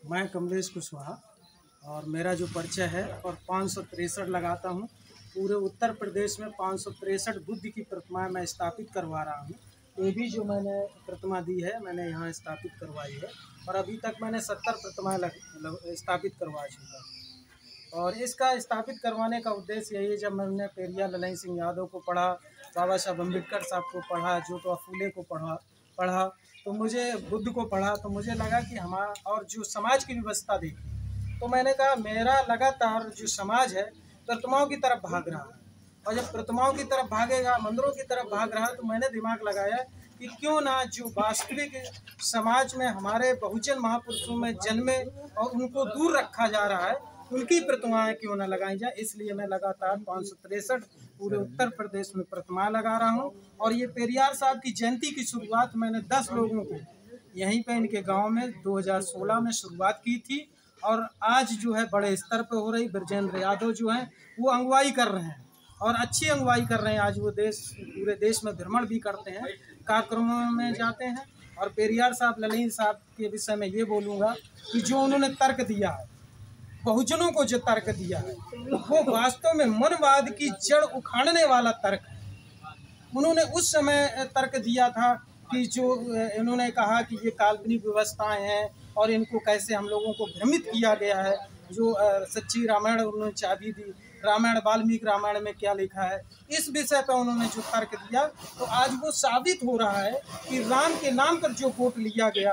मैं कमलेश कुशवाहा और मेरा जो परिचय है और 563 लगाता हूँ। पूरे उत्तर प्रदेश में 563 बुद्ध की प्रतिमाएं मैं स्थापित करवा रहा हूँ। ये भी जो मैंने प्रतिमा दी है मैंने यहाँ स्थापित करवाई है और अभी तक मैंने 70 प्रतिमाएं स्थापित करवा चुका हूँ। और इसका स्थापित करवाने का उद्देश्य यही है, जब मैंने पेरियार ललन सिंह यादव को पढ़ा, बाबा साहब अम्बेडकर साहब को पढ़ा, ज्योतिबा फूले को पढ़ा तो मुझे बुद्ध को पढ़ा तो मुझे लगा कि हमारा और जो समाज की व्यवस्था देखी तो मैंने कहा मेरा लगातार जो समाज है प्रतिमाओं की तरफ भाग रहा है, और जब प्रतिमाओं की तरफ भागेगा, मंदिरों की तरफ भाग रहा है, तो मैंने दिमाग लगाया कि क्यों ना जो वास्तविक समाज में हमारे बहुजन महापुरुषों में जन्मे और उनको दूर रखा जा रहा है, उनकी प्रतिमाएं क्यों ना लगाई जाए। इसलिए मैं लगातार 563 पूरे उत्तर प्रदेश में प्रतिमा लगा रहा हूं। और ये पेरियार साहब की जयंती की शुरुआत मैंने 10 लोगों को यहीं पे इनके गांव में 2016 में शुरुआत की थी और आज जो है बड़े स्तर पे हो रही। ब्रजेंद्र यादव जो हैं वो अगुवाई कर रहे हैं और अच्छी अगुवाई कर रहे हैं। आज वो पूरे देश में भ्रमण भी करते हैं, कार्यक्रमों में जाते हैं। और पेरियार साहब ललन साहब के विषय में ये बोलूँगा कि जो उन्होंने तर्क दिया है, बहुजनों को जो तर्क दिया है, वो वास्तव में मनवाद की जड़ उखाड़ने वाला तर्क है। उन्होंने उस समय तर्क दिया था कि जो इन्होंने कहा कि ये काल्पनिक व्यवस्थाएं हैं और इनको कैसे हम लोगों को भ्रमित किया गया है। जो सच्ची रामायण उन्होंने चाबी दी, रामायण वाल्मीकि रामायण में क्या लिखा है, इस विषय पर उन्होंने जो तर्क दिया तो आज वो साबित हो रहा है कि राम के नाम पर जो वोट लिया गया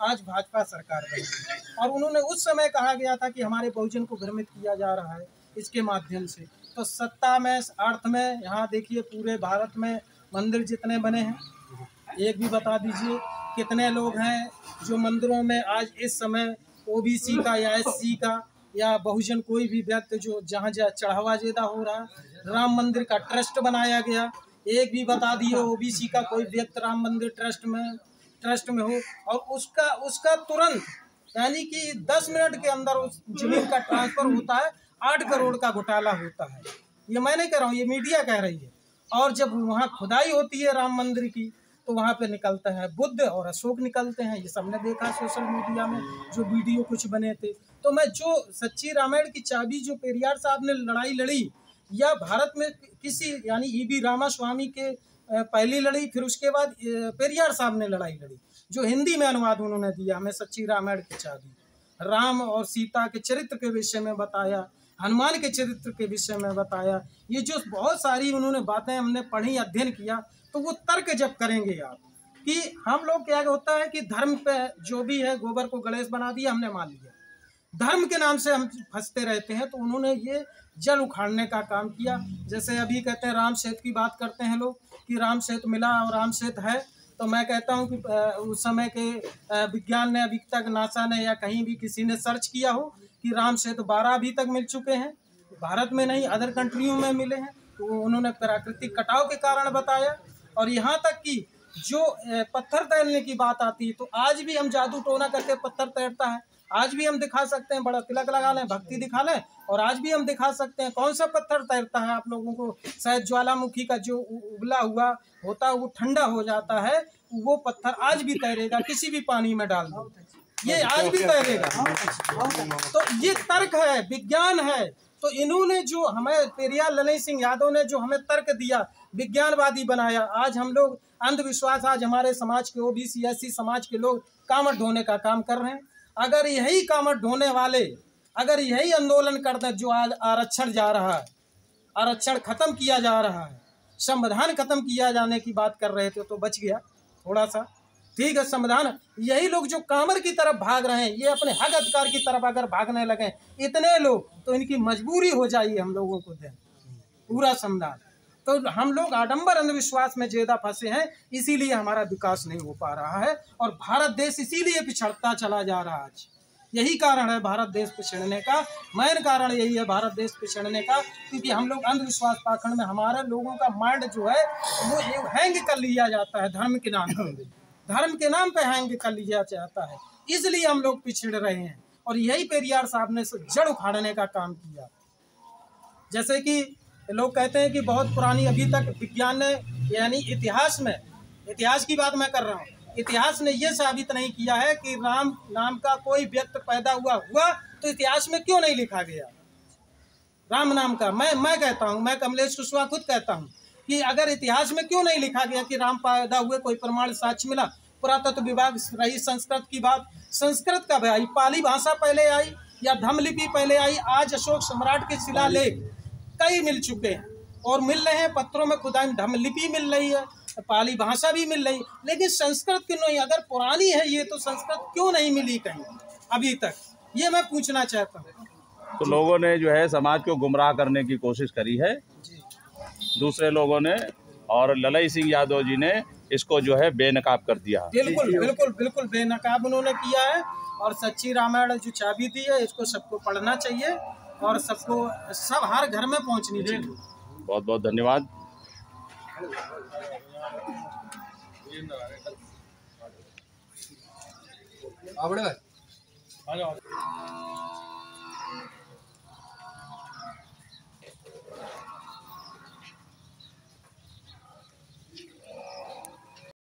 आज भाजपा सरकार बनी। और उन्होंने उस समय कहा गया था कि हमारे बहुजन को भ्रमित किया जा रहा है इसके माध्यम से। तो सत्ता में, अर्थ में, यहाँ देखिए पूरे भारत में मंदिर जितने बने हैं, एक भी बता दीजिए कितने लोग हैं जो मंदिरों में आज इस समय ओबीसी का या एससी का या बहुजन कोई भी व्यक्ति जो जहाँ चढ़ावा ज्यादा हो रहा है। राम मंदिर का ट्रस्ट बनाया गया, एक भी बता दिए ओबीसी का कोई व्यक्ति राम मंदिर ट्रस्ट में हो और उसका तुरंत यानी कि 10 मिनट के अंदर उस जमीन का ट्रांसफर होता है, 8 करोड़ का घोटाला होता है। ये मैं नहीं कह रहा हूँ, ये मीडिया कह रही है। और जब वहाँ खुदाई होती है राम मंदिर की तो वहाँ पे निकलता है बुद्ध और अशोक निकलते हैं। ये सबने देखा सोशल मीडिया में जो वीडियो कुछ बने थे। तो मैं जो सच्ची रामायण की चाबी जो पेरियार साहब ने लड़ाई लड़ी, या भारत में किसी यानी ईबी रामास्वामी के पहली लड़ी, फिर उसके बाद पेरियार साहब ने लड़ाई लड़ी, जो हिंदी में अनुवाद उन्होंने दिया हमें सच्ची रामायण की चाबी। राम और सीता के चरित्र के विषय में बताया, हनुमान के चरित्र के विषय में बताया। ये जो बहुत सारी उन्होंने बातें हमने पढ़ी, अध्ययन किया, तो वो तर्क जब करेंगे आप कि हम लोग क्या होता है कि धर्म पे जो भी है गोबर को गणेश बना दिया, हमने मान लिया, धर्म के नाम से हम फंसते रहते हैं। तो उन्होंने ये जड़ उखाड़ने का काम किया। जैसे अभी कहते हैं राम सेतु की बात करते हैं लोग कि राम सेतु मिला और राम सेतु है, तो मैं कहता हूं कि उस समय के विज्ञान ने अभी तक, नासा ने या कहीं भी किसी ने सर्च किया हो कि राम सेतु 12 अभी तक मिल चुके हैं, भारत में नहीं अदर कंट्रियों में मिले हैं। तो उन्होंने प्राकृतिक कटाव के कारण बताया। और यहाँ तक कि जो पत्थर तैरने की बात आती है तो आज भी हम जादू टोना करके पत्थर तैरता है, आज भी हम दिखा सकते हैं, बड़ा तिलक लगा लें, भक्ति दिखा लें और आज भी हम दिखा सकते हैं। कौन सा पत्थर तैरता है आप लोगों को शायद ज्वालामुखी का जो उबला हुआ होता है वो ठंडा हो जाता है, वो पत्थर आज भी तैरेगा, किसी भी पानी में डाल दो ये आज भी तैरेगा। तो ये तर्क है, विज्ञान है। तो इन्होंने जो हमें पेरियार ललन सिंह यादव ने जो हमें तर्क दिया, विज्ञानवादी बनाया। आज हम लोग अंधविश्वास, आज हमारे समाज के ओबीसी एससी समाज के लोग कामत ढोने का काम कर रहे हैं। अगर यही कामत ढोने वाले अगर यही आंदोलन करते हैं, जो आज आरक्षण जा रहा है, आरक्षण खत्म किया जा रहा है, संविधान खत्म किया जाने की बात कर रहे थे तो बच गया थोड़ा सा, ठीक है संविधान। यही लोग जो कामर की तरफ भाग रहे हैं, ये अपने हक अधिकार की तरफ अगर भागने लगे इतने लोग, तो इनकी मजबूरी हो जाएगी हम लोगों को दें पूरा संविधान। तो हम लोग आडंबर अंधविश्वास में ज्यादा फंसे हैं, इसीलिए हमारा विकास नहीं हो पा रहा है और भारत देश इसीलिए पिछड़ता चला जा रहा है। आज यही कारण है भारत देश पिछड़ने का, मेन कारण यही है भारत देश पिछड़ने का, क्योंकि हम लोग अंधविश्वास पाखंड में हमारे लोगों का माइंड जो है वो हैंग कर लिया जाता है, धर्म के नाम पर, धर्म के नाम पे हैंग कर लिया जाता है, इसलिए हम लोग पिछड़ रहे हैं। और यही पेरियार साहब ने जड़ उखाड़ने का काम किया। जैसे कि लोग कहते हैं कि बहुत पुरानी, अभी तक विज्ञान ने यानी इतिहास में, इतिहास की बात मैं कर रहा हूँ, इतिहास ने यह साबित नहीं किया है कि राम नाम का कोई व्यक्ति पैदा हुआ तो इतिहास में क्यों नहीं लिखा गया राम नाम का। मैं कहता हूँ, मैं कमलेश कुशवाहा खुद कहता हूँ कि अगर इतिहास में क्यों नहीं लिखा गया कि राम पैदा हुए, कोई प्रमाण साक्ष्य मिला। पुरातत्व विभाग रही संस्कृत की बात, संस्कृत कब आई? पाली भाषा पहले आई या धम्मलिपि पहले आई? आज अशोक सम्राट के शिलालेख कई मिल चुके हैं और मिल रहे हैं, पत्रों में खुदाई धम्मलिपि मिल रही है, पाली भाषा भी मिल रही, लेकिन संस्कृत क्यों नहीं? अगर पुरानी है ये तो संस्कृत क्यों नहीं मिली कहीं अभी तक, ये मैं पूछना चाहता हूँ। तो लोगों ने जो है समाज को गुमराह करने की कोशिश करी है दूसरे लोगों ने, और ललई सिंह यादव जी ने इसको जो है बेनकाब कर दिया। बिल्कुल बिल्कुल बिल्कुल बेनकाब उन्होंने किया है। और सच्ची रामायण जो चाबी दी है इसको सबको पढ़ना चाहिए और सबको सब हर घर में पहुंचनी चाहिए। बहुत बहुत धन्यवाद।